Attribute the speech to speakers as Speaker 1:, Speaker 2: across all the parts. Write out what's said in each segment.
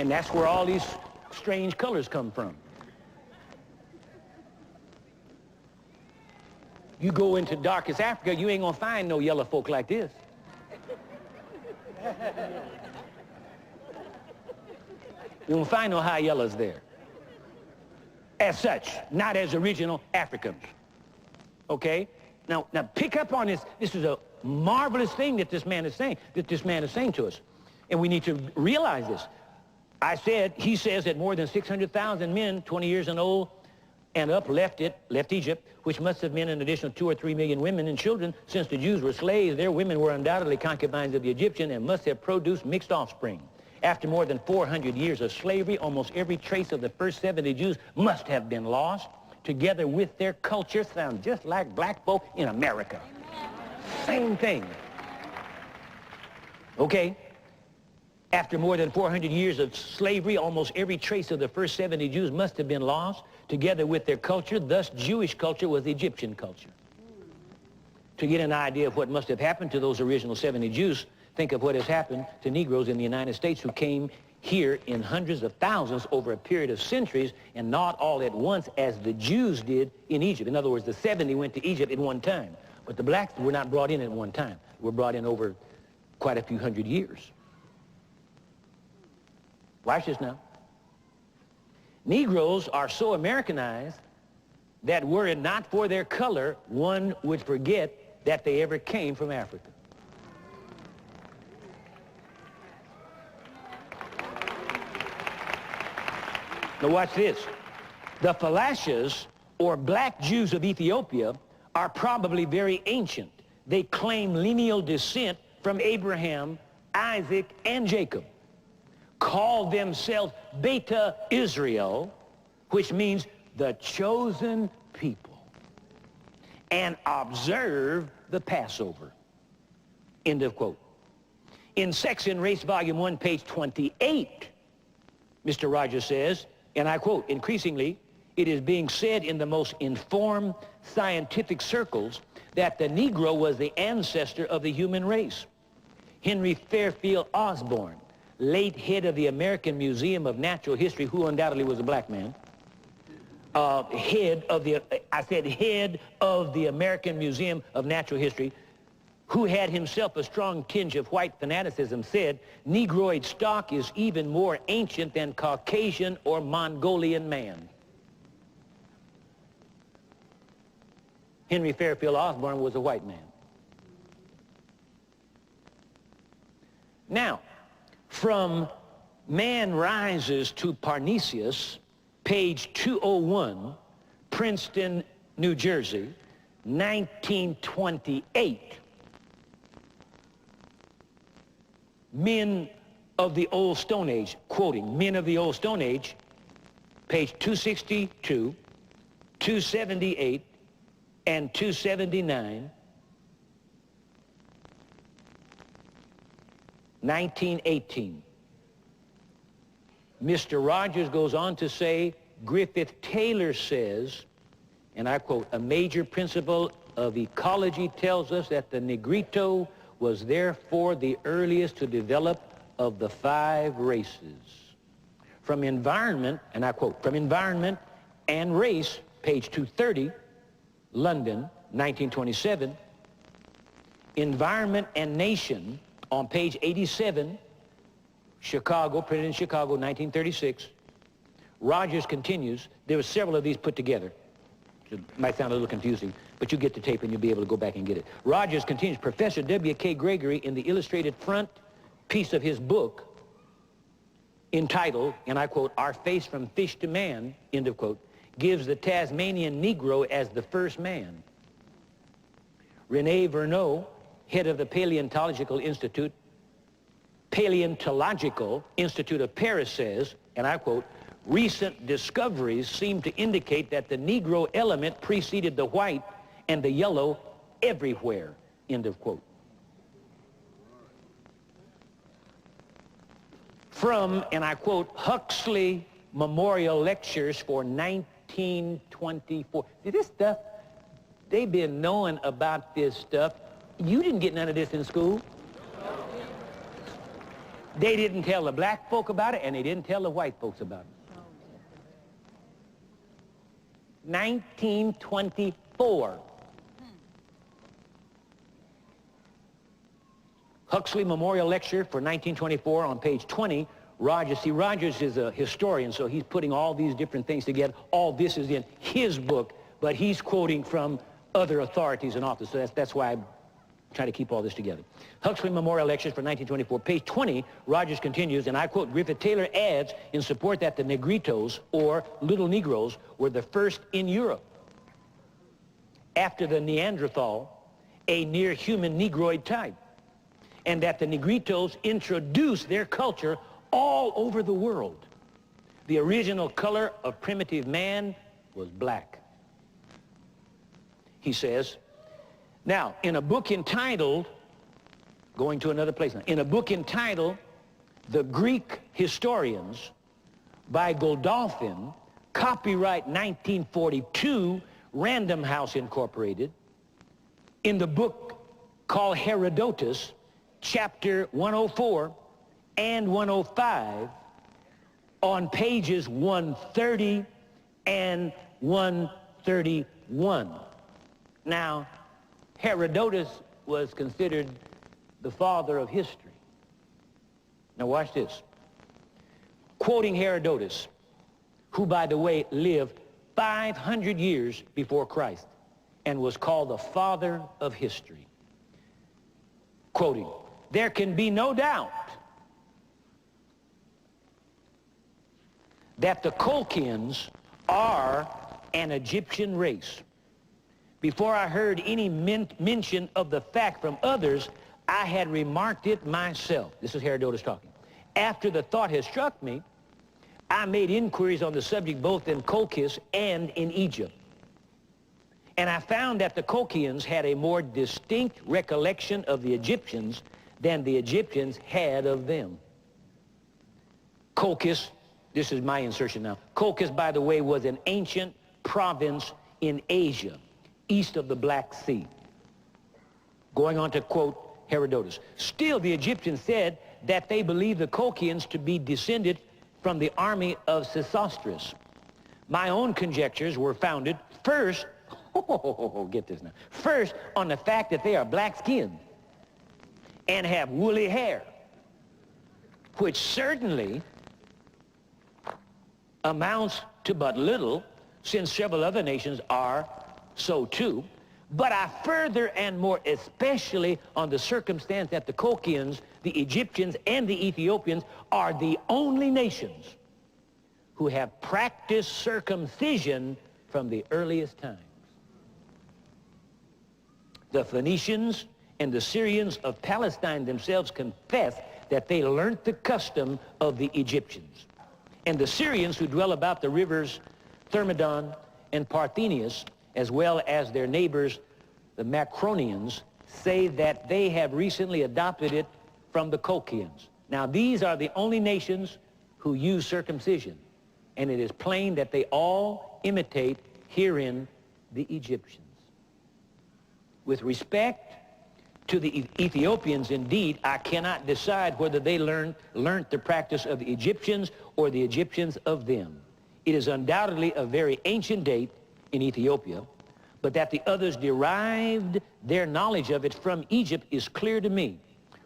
Speaker 1: And that's where all these strange colors come from. You go into darkest Africa, you ain't gonna find no yellow folk like this. You won't find no high yellows there. As such, not as original Africans. Okay? Now pick up on this. This is a marvelous thing that this man is saying, to us. And we need to realize this. He says that more than 600,000 men, 20 years and old and up, left Egypt, which must have meant an additional 2 or 3 million women and children. Since the Jews were slaves, their women were undoubtedly concubines of the Egyptian and must have produced mixed offspring. After more than 400 years of slavery, almost every trace of the first 70 Jews must have been lost, together with their culture. Sounds just like black folk in America. Same thing. Okay? After more than 400 years of slavery, almost every trace of the first 70 Jews must have been lost, together with their culture. Thus, Jewish culture was Egyptian culture. To get an idea of what must have happened to those original 70 Jews, think of what has happened to Negroes in the United States who came here in hundreds of thousands over a period of centuries, and not all at once as the Jews did in Egypt. In other words, the 70 went to Egypt at one time, but the blacks were not brought in at one time. They were brought in over quite a few hundred years. Watch this now. Negroes are so Americanized that were it not for their color, one would forget that they ever came from Africa. Now watch this. The Falashas, or black Jews of Ethiopia, are probably very ancient. They claim lineal descent from Abraham, Isaac, and Jacob. Call themselves Beta Israel, which means the chosen people, and observe the Passover. End of quote. In Sex and Race, Volume 1, page 28, Mr. Rogers says, and I quote, increasingly, it is being said in the most informed scientific circles that the Negro was the ancestor of the human race. Henry Fairfield Osborn, late head of the American Museum of Natural History, who undoubtedly was a black man, head of the American Museum of Natural History, who had himself a strong tinge of white fanaticism, said, Negroid stock is even more ancient than Caucasian or Mongolian man. Henry Fairfield Osborn was a white man. Now, from Man Rises to Parnasius, page 201, Princeton, New Jersey, 1928. Men of the Old Stone Age, quoting, Men of the Old Stone Age, page 262, 278, and 279, 1918. Mr. Rogers goes on to say, Griffith Taylor says, and I quote, a major principle of ecology tells us that the Negrito was therefore the earliest to develop of the 5 races. From environment, and I quote, from environment and race, page 230, London, 1927, environment and nation, on page 87, Chicago, printed in Chicago, 1936. Rogers continues, there were several of these put together. It might sound a little confusing, but you get the tape and you'll be able to go back and get it. Rogers continues, Professor W.K. Gregory, in the illustrated front piece of his book, entitled, and I quote, Our Face from Fish to Man, end of quote, gives the Tasmanian Negro as the first man. Rene Verneau, head of the Paleontological Institute of Paris says, and I quote, recent discoveries seem to indicate that the Negro element preceded the white and the yellow everywhere, end of quote. From, and I quote, Huxley Memorial Lectures for 1924. See, this stuff, they've been knowing about this stuff. You didn't get none of this in school. They didn't tell the black folk about it, and they didn't tell the white folks about it. 1924. Huxley Memorial Lecture for 1924 on page 20. Rogers, see, Rogers is a historian, so he's putting all these different things together. All this is in his book, but he's quoting from other authorities and authors, so that's why I'm trying to keep all this together. Huxley Memorial Lectures for 1924, page 20, Rogers continues, and I quote, Griffith Taylor adds in support that the Negritos, or little Negroes, were the first in Europe. After the Neanderthal, a near-human Negroid type, and that the Negritos introduced their culture all over the world. The original color of primitive man was black. He says, now, in a book entitled, going to another place now, in a book entitled The Greek Historians by Godolphin, copyright 1942, Random House Incorporated, in the book called Herodotus, chapter 104 and 105, on pages 130 and 131. Now, Herodotus was considered the father of history. Now watch this. Quoting Herodotus, who, by the way, lived 500 years before Christ and was called the father of history. Quoting, there can be no doubt that the Colchians are an Egyptian race. Before I heard any mention of the fact from others, I had remarked it myself. This is Herodotus talking. After the thought had struck me, I made inquiries on the subject both in Colchis and in Egypt. And I found that the Colchians had a more distinct recollection of the Egyptians than the Egyptians had of them. Colchis, this is my insertion now. Colchis, by the way, was an ancient province in Asia, east of the Black Sea. Going on to quote Herodotus. Still, the Egyptians said that they believed the Colchians to be descended from the army of Sesostris. My own conjectures were founded first, get this now, first on the fact that they are black-skinned and have woolly hair, which certainly amounts to but little, since several other nations are so too. But I further and more especially on the circumstance that the Colchians, the Egyptians, and the Ethiopians are the only nations who have practiced circumcision from the earliest times. The Phoenicians and the Syrians of Palestine themselves confess that they learned the custom of the Egyptians. And the Syrians who dwell about the rivers Thermodon and Parthenius, as well as their neighbors, the Macronians, say that they have recently adopted it from the Colchians. Now, these are the only nations who use circumcision, and it is plain that they all imitate herein the Egyptians. With respect to the Ethiopians, indeed, I cannot decide whether they learned the practice of the Egyptians or the Egyptians of them. It is undoubtedly a very ancient date in Ethiopia, but that the others derived their knowledge of it from Egypt is clear to me,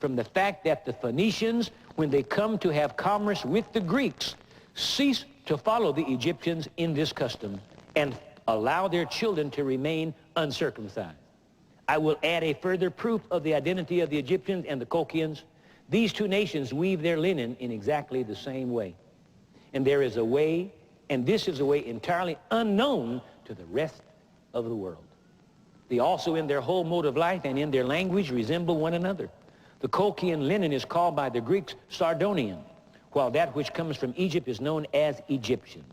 Speaker 1: from the fact that the Phoenicians, when they come to have commerce with the Greeks, cease to follow the Egyptians in this custom and allow their children to remain uncircumcised. I will add a further proof of the identity of the Egyptians and the Colchians. These two nations weave their linen in exactly the same way. And there is a way, and this is a way entirely unknown to the rest of the world. They also in their whole mode of life and in their language resemble one another. The Colchian linen is called by the Greeks Sardonian, while that which comes from Egypt is known as Egyptian.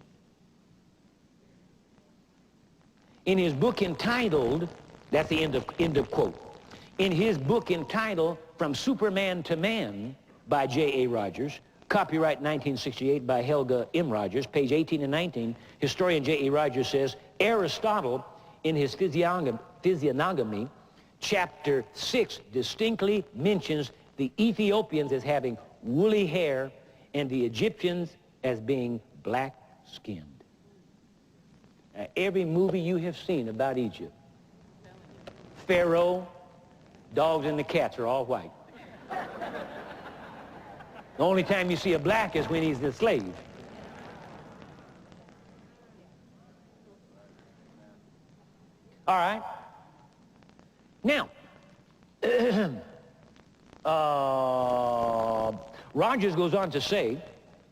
Speaker 1: In his book entitled, that's the end of quote. In his book entitled From Superman to Man by J.A. Rogers, copyright 1968 by Helga M. Rogers, page 18 and 19, historian J.A. Rogers says, Aristotle, in his Physiognomy, chapter 6, distinctly mentions the Ethiopians as having woolly hair, and the Egyptians as being black-skinned. Every movie you have seen about Egypt, Pharaoh, dogs and the cats are all white. The only time you see a black is when he's the slave. All right. Now, Rogers goes on to say,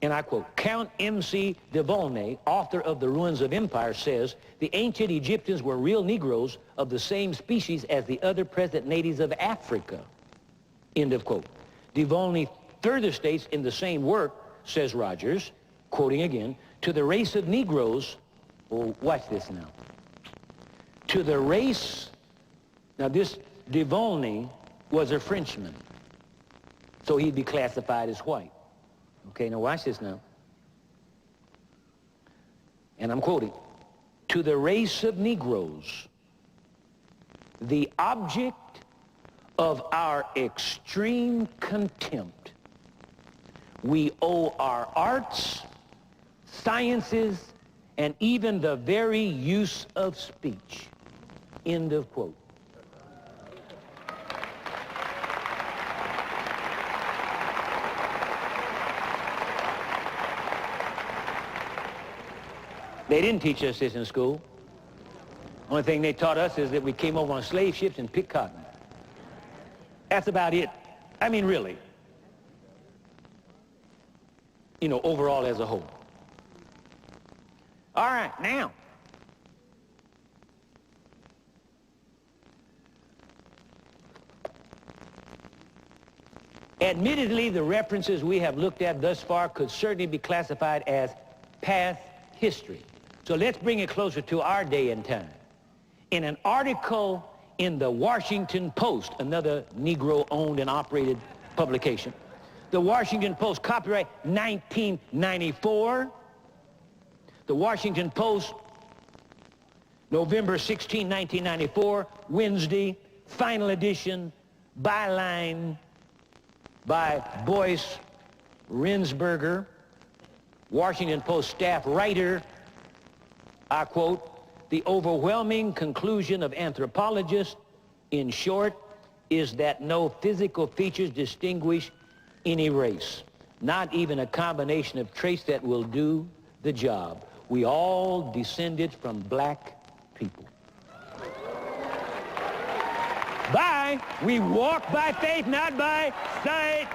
Speaker 1: and I quote, Count M.C. de Volney, author of The Ruins of Empire, says, the ancient Egyptians were real Negroes of the same species as the other present natives of Africa. End of quote. De Volney further states in the same work, says Rogers, quoting again, to the race of Negroes, oh, watch this now, to the race, now this de Volney was a Frenchman, so he'd be classified as white. Okay, now watch this now. And I'm quoting, to the race of Negroes, the object of our extreme contempt, we owe our arts, sciences, and even the very use of speech. End of quote. They didn't teach us this in school. Only thing they taught us is that we came over on slave ships and picked cotton. That's about it. I mean, really. You know, overall as a whole. All right, now. Admittedly, the references we have looked at thus far could certainly be classified as past history. So let's bring it closer to our day and time. In an article in the Washington Post, another Negro-owned and operated publication, the Washington Post, copyright 1994, the Washington Post, November 16, 1994, Wednesday, final edition, byline by Boyce Rensberger, Washington Post staff writer, I quote, the overwhelming conclusion of anthropologists, in short, is that no physical features distinguish any race, not even a combination of traits that will do the job. We all descended from black people. Bye. We walk by faith, not by sight.